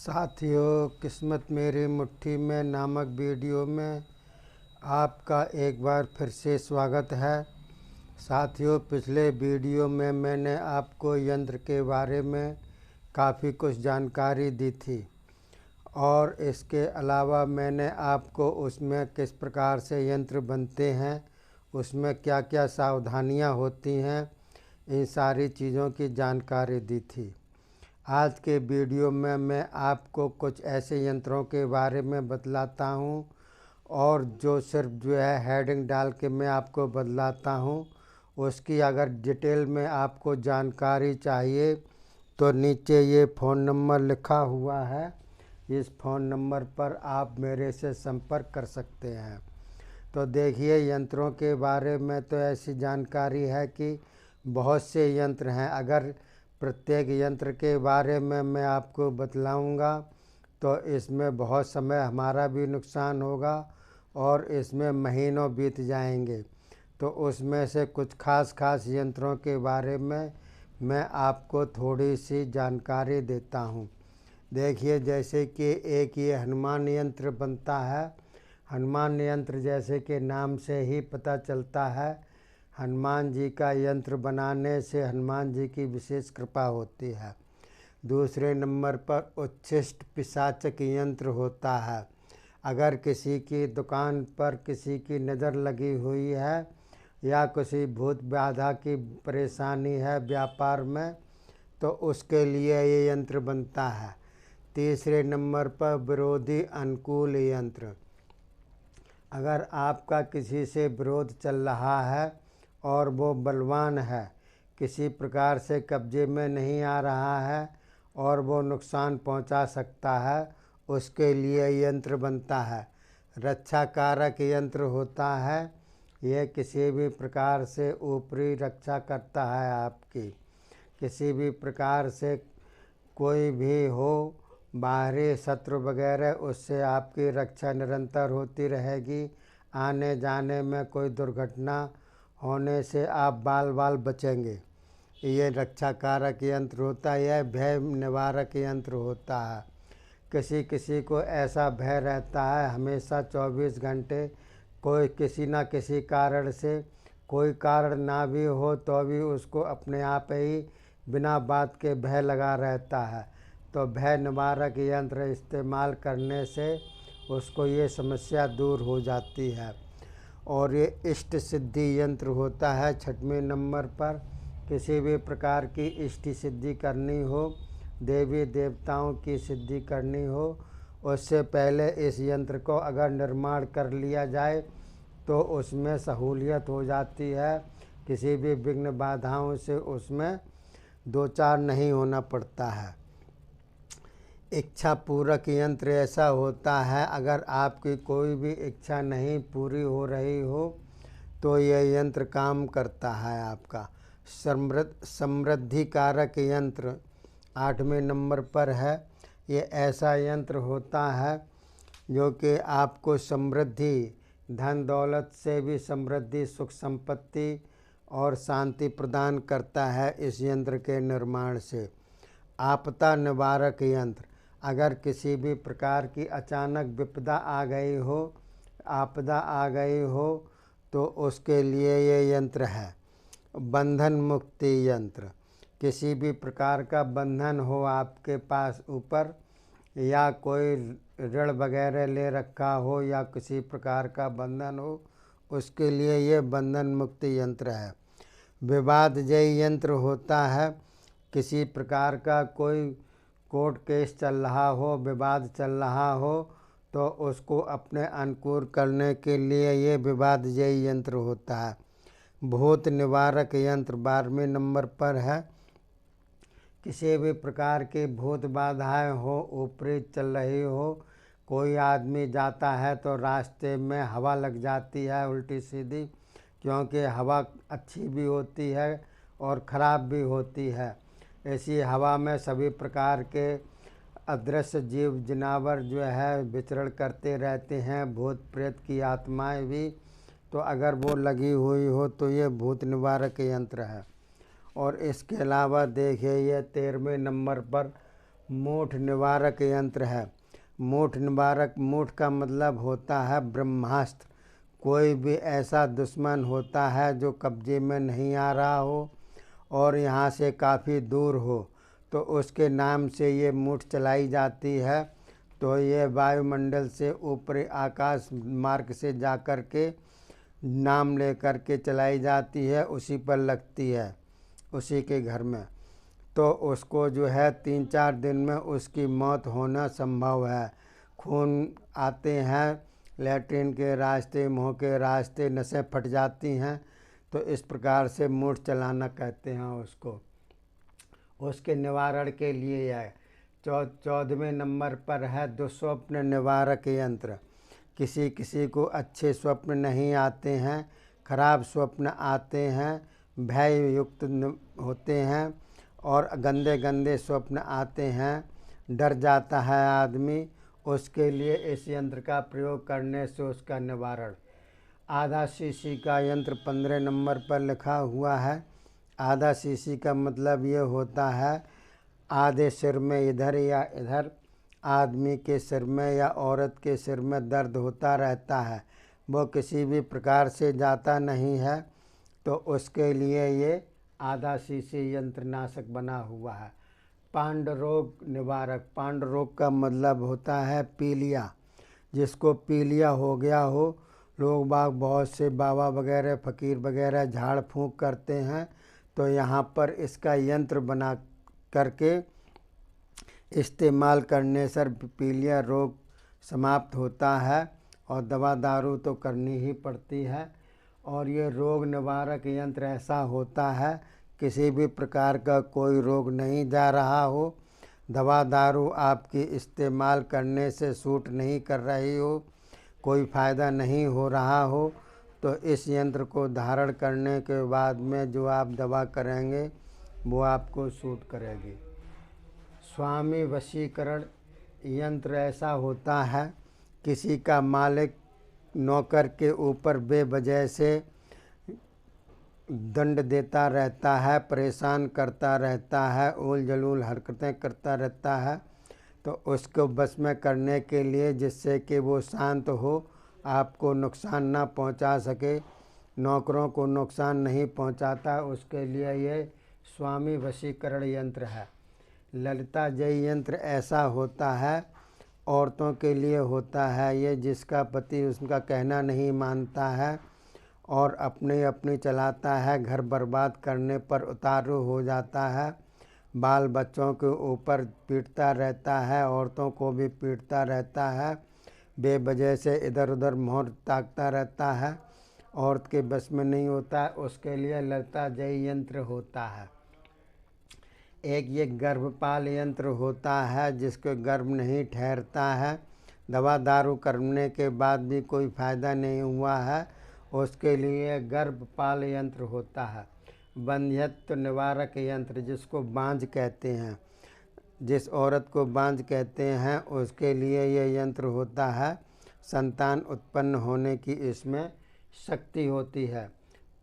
साथियों, किस्मत मेरी मुट्ठी में नामक वीडियो में आपका एक बार फिर से स्वागत है। साथियों, पिछले वीडियो में मैंने आपको यंत्र के बारे में काफ़ी कुछ जानकारी दी थी और इसके अलावा मैंने आपको उसमें किस प्रकार से यंत्र बनते हैं, उसमें क्या क्या सावधानियां होती हैं, इन सारी चीज़ों की जानकारी दी थी। आज के वीडियो में मैं आपको कुछ ऐसे यंत्रों के बारे में बतलाता हूं और जो सिर्फ हेडिंग डाल के मैं आपको बतलाता हूं, उसकी अगर डिटेल में आपको जानकारी चाहिए तो नीचे ये फ़ोन नंबर लिखा हुआ है। इस फ़ोन नंबर पर आप मेरे से संपर्क कर सकते हैं। तो देखिए, यंत्रों के बारे में तो ऐसी जानकारी है कि बहुत से यंत्र हैं। अगर प्रत्येक यंत्र के बारे में मैं आपको बतलाऊंगा तो इसमें बहुत समय हमारा भी नुकसान होगा और इसमें महीनों बीत जाएंगे। तो उसमें से कुछ खास यंत्रों के बारे में मैं आपको थोड़ी सी जानकारी देता हूं। देखिए, जैसे कि एक ये हनुमान यंत्र बनता है। हनुमान यंत्र जैसे कि नाम से ही पता चलता है, हनुमान जी का यंत्र बनाने से हनुमान जी की विशेष कृपा होती है। दूसरे नंबर पर उच्छिष्ट पिशाचक यंत्र होता है। अगर किसी की दुकान पर किसी की नज़र लगी हुई है या किसी भूत बाधा की परेशानी है व्यापार में, तो उसके लिए ये यंत्र बनता है। तीसरे नंबर पर विरोधी अनुकूल यंत्र। अगर आपका किसी से विरोध चल रहा है और वो बलवान है, किसी प्रकार से कब्जे में नहीं आ रहा है और वो नुकसान पहुंचा सकता है, उसके लिए यंत्र बनता है। रक्षा कारक यंत्र होता है। यह किसी भी प्रकार से ऊपरी रक्षा करता है आपकी। किसी भी प्रकार से कोई भी हो, बाहरी शत्रु वगैरह, उससे आपकी रक्षा निरंतर होती रहेगी। आने जाने में कोई दुर्घटना होने से आप बाल बाल बचेंगे। ये रक्षा कारक यंत्र होता है। यह भय निवारक यंत्र होता है। किसी किसी को ऐसा भय रहता है हमेशा 24 घंटे, कोई किसी ना किसी कारण से, कोई कारण ना भी हो तो भी उसको अपने आप ही बिना बात के भय लगा रहता है। तो भय निवारक यंत्र इस्तेमाल करने से उसको ये समस्या दूर हो जाती है। और ये इष्ट सिद्धि यंत्र होता है 6वें नंबर पर। किसी भी प्रकार की इष्ट सिद्धि करनी हो, देवी देवताओं की सिद्धि करनी हो, उससे पहले इस यंत्र को अगर निर्माण कर लिया जाए तो उसमें सहूलियत हो जाती है। किसी भी विघ्न बाधाओं से उसमें दो चार नहीं होना पड़ता है। इच्छा पूरक यंत्र ऐसा होता है, अगर आपकी कोई भी इच्छा नहीं पूरी हो रही हो तो यह यंत्र काम करता है आपका। समृद्धि कारक यंत्र 8वें नंबर पर है। ये ऐसा यंत्र होता है जो कि आपको समृद्धि, धन दौलत से भी समृद्धि, सुख संपत्ति और शांति प्रदान करता है इस यंत्र के निर्माण से। आपदा निवारक यंत्र। अगर किसी भी प्रकार की अचानक विपदा आ गई हो, आपदा आ गई हो, तो उसके लिए ये यंत्र है। बंधन मुक्ति यंत्र। किसी भी प्रकार का बंधन हो आपके पास ऊपर, या कोई ऋण वगैरह ले रखा हो या किसी प्रकार का बंधन हो, उसके लिए ये बंधन मुक्ति यंत्र है। विवाद जय यंत्र होता है। किसी प्रकार का कोई कोर्ट केस चल रहा हो, विवाद चल रहा हो, तो उसको अपने अनुकूल करने के लिए ये विवाद जय यंत्र होता है। भूत निवारक यंत्र 12वें नंबर पर है। किसी भी प्रकार की भूत बाधाएं हो, ऊपरी चल रही हो, कोई आदमी जाता है तो रास्ते में हवा लग जाती है उल्टी सीधी, क्योंकि हवा अच्छी भी होती है और ख़राब भी होती है। ऐसी हवा में सभी प्रकार के अदृश्य जीव जनावर विचरण करते रहते हैं, भूत प्रेत की आत्माएं भी। तो अगर वो लगी हुई हो तो ये भूत निवारक यंत्र है। और इसके अलावा देखिए, ये 13वें नंबर पर मूठ निवारक यंत्र है। मूठ निवारक, मूठ का मतलब होता है ब्रह्मास्त्र। कोई भी ऐसा दुश्मन होता है जो कब्जे में नहीं आ रहा हो और यहाँ से काफ़ी दूर हो, तो उसके नाम से ये मूठ चलाई जाती है। तो ये वायुमंडल से ऊपरी आकाश मार्ग से जाकर के नाम लेकर के चलाई जाती है, उसी पर लगती है, उसी के घर में। तो उसको जो है 3-4 दिन में उसकी मौत होना संभव है। खून आते हैं लैट्रिन के रास्ते, मुँह के रास्ते, नसें फट जाती हैं। तो इस प्रकार से मूठ चलाना कहते हैं उसको। उसके निवारण के लिए है 14वें नंबर पर है दुस्वप्न निवारक यंत्र। किसी किसी को अच्छे स्वप्न नहीं आते हैं, खराब स्वप्न आते हैं, भय युक्त होते हैं और गंदे गंदे स्वप्न आते हैं, डर जाता है आदमी। उसके लिए इस यंत्र का प्रयोग करने से उसका निवारण। आधा सीसी का यंत्र 15 नंबर पर लिखा हुआ है। आधा सीसी का मतलब ये होता है आधे सिर में इधर या इधर, आदमी के सिर में या औरत के सिर में दर्द होता रहता है, वो किसी भी प्रकार से जाता नहीं है, तो उसके लिए ये आधा सीसी यंत्रनाशक बना हुआ है। पांड रोग निवारक। पांड रोग का मतलब होता है पीलिया। जिसको पीलिया हो गया हो, लोग बाग बहुत से बाबा वगैरह फ़कीर वगैरह झाड़ फूंक करते हैं, तो यहाँ पर इसका यंत्र बना करके इस्तेमाल करने से पीलिया रोग समाप्त होता है। और दवा दारू तो करनी ही पड़ती है। और ये रोग निवारक यंत्र ऐसा होता है, किसी भी प्रकार का कोई रोग नहीं जा रहा हो, दवा दारू आपकी इस्तेमाल करने से सूट नहीं कर रही हो, कोई फ़ायदा नहीं हो रहा हो, तो इस यंत्र को धारण करने के बाद में जो आप दवा करेंगे वो आपको सूट करेगी। स्वामी वशीकरण यंत्र ऐसा होता है, किसी का मालिक नौकर के ऊपर बेवजह से दंड देता रहता है, परेशान करता रहता है, उल जलूल हरकतें करता रहता है, तो उसको बस में करने के लिए, जिससे कि वो शांत हो, आपको नुकसान ना पहुंचा सके, नौकरों को नुकसान नहीं पहुंचाता, उसके लिए ये स्वामी वशीकरण यंत्र है। ललिता जय यंत्र ऐसा होता है, औरतों के लिए होता है ये, जिसका पति उसका कहना नहीं मानता है और अपनी अपनी चलाता है, घर बर्बाद करने पर उतारू हो जाता है, बाल बच्चों के ऊपर पीटता रहता है, औरतों को भी पीटता रहता है, बेवजह से इधर उधर मोहर ताकता रहता है, औरत के बस में नहीं होता है, उसके लिए ललिता जय यंत्र होता है। एक ये गर्भपाल यंत्र होता है, जिसको गर्भ नहीं ठहरता है, दवा दारू करने के बाद भी कोई फ़ायदा नहीं हुआ है, उसके लिए गर्भपाल यंत्र होता है। बंध्यत्व निवारक यंत्र, जिसको बांझ कहते हैं, जिस औरत को बांझ कहते हैं, उसके लिए ये यंत्र होता है। संतान उत्पन्न होने की इसमें शक्ति होती है।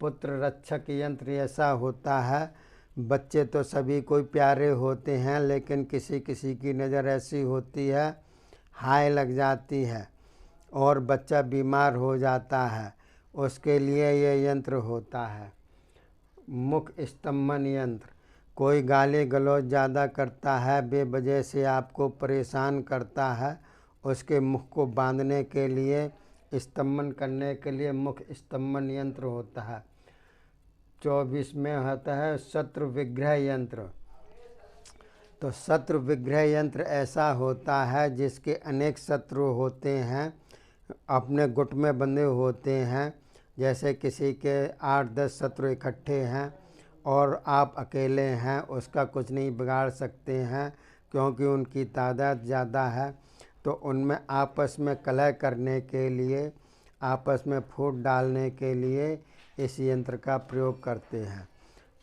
पुत्र रक्षक यंत्र ऐसा होता है, बच्चे तो सभी कोई प्यारे होते हैं, लेकिन किसी किसी की नज़र ऐसी होती है, हाय लग जाती है और बच्चा बीमार हो जाता है, उसके लिए ये यंत्र होता है। मुख स्तंभन यंत्र। कोई गाली गलौज ज़्यादा करता है, बेवजह से आपको परेशान करता है, उसके मुख को बांधने के लिए, स्तंभन करने के लिए मुख स्तंभन यंत्र होता है। 24 में होता है शत्रु विग्रह यंत्र। तो शत्रु विग्रह यंत्र ऐसा होता है, जिसके अनेक शत्रु होते हैं, अपने गुट में बंधे होते हैं, जैसे किसी के 8-10 शत्रु इकट्ठे हैं और आप अकेले हैं, उसका कुछ नहीं बिगाड़ सकते हैं, क्योंकि उनकी तादाद ज़्यादा है। तो उनमें आपस में कलह करने के लिए, आपस में फूट डालने के लिए इस यंत्र का प्रयोग करते हैं।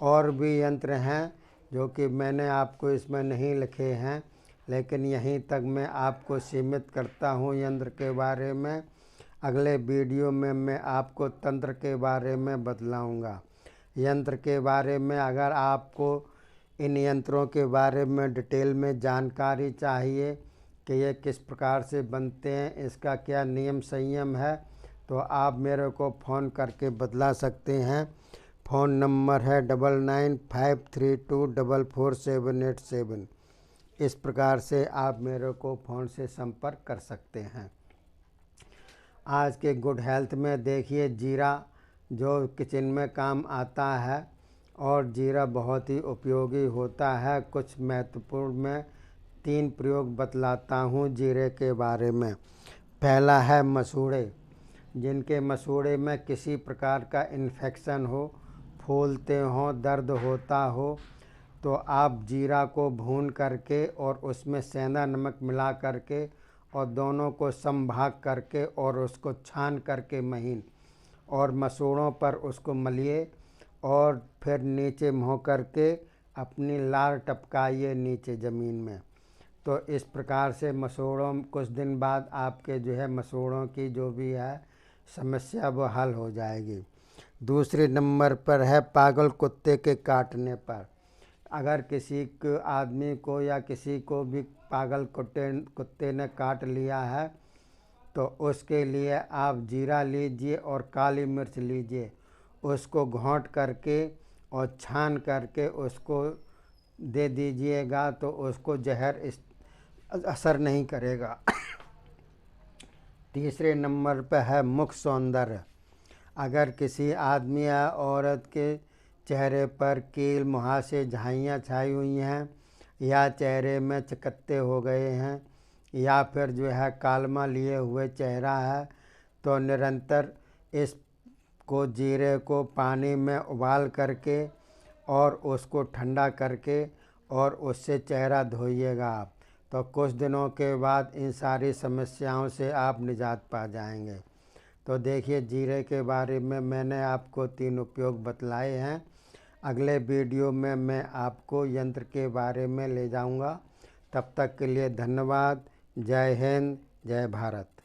और भी यंत्र हैं जो कि मैंने आपको इसमें नहीं लिखे हैं, लेकिन यहीं तक मैं आपको सीमित करता हूँ यंत्र के बारे में। अगले वीडियो में मैं आपको तंत्र के बारे में बतलाऊँगा। यंत्र के बारे में अगर आपको इन यंत्रों के बारे में डिटेल में जानकारी चाहिए कि ये किस प्रकार से बनते हैं, इसका क्या नियम संयम है, तो आप मेरे को फ़ोन करके बतला सकते हैं। फ़ोन नंबर है 9953244787। इस प्रकार से आप मेरे को फ़ोन से संपर्क कर सकते हैं। आज के गुड हेल्थ में देखिए, जीरा जो किचन में काम आता है और जीरा बहुत ही उपयोगी होता है। कुछ महत्वपूर्ण मैं 3 प्रयोग बतलाता हूँ जीरे के बारे में। पहला है मसूड़े। जिनके मसूड़े में किसी प्रकार का इन्फेक्शन हो, फूलते हों, दर्द होता हो, तो आप जीरा को भून करके और उसमें सेंधा नमक मिला करके और दोनों को समभाग करके और उसको छान करके महीन और मसूड़ों पर उसको मलिए और फिर नीचे मुँह करके अपनी लार टपकाइए नीचे ज़मीन में। तो इस प्रकार से मसूड़ों कुछ दिन बाद आपके जो है मसूड़ों की जो भी है समस्या वो हल हो जाएगी। दूसरे नंबर पर है पागल कुत्ते के काटने पर। अगर किसी को आदमी को या किसी को भी पागल कुत्ते ने काट लिया है तो उसके लिए आप जीरा लीजिए और काली मिर्च लीजिए, उसको घोंट करके और छान करके उसको दे दीजिएगा तो उसको जहर असर नहीं करेगा। तीसरे नंबर पर है मुख सौंदर्य। अगर किसी आदमी या औरत के चेहरे पर कील मुहासे झाइयाँ छाई हुई हैं या चेहरे में चकत्ते हो गए हैं या फिर जो है कालमा लिए हुए चेहरा है, तो निरंतर इसको जीरे को पानी में उबाल करके और उसको ठंडा करके और उससे चेहरा धोइएगा आप, तो कुछ दिनों के बाद इन सारी समस्याओं से आप निजात पा जाएंगे। तो देखिए, जीरे के बारे में मैंने आपको 3 उपयोग बतलाए हैं। अगले वीडियो में मैं आपको यंत्र के बारे में ले जाऊंगा। तब तक के लिए धन्यवाद। जय हिंद, जय भारत।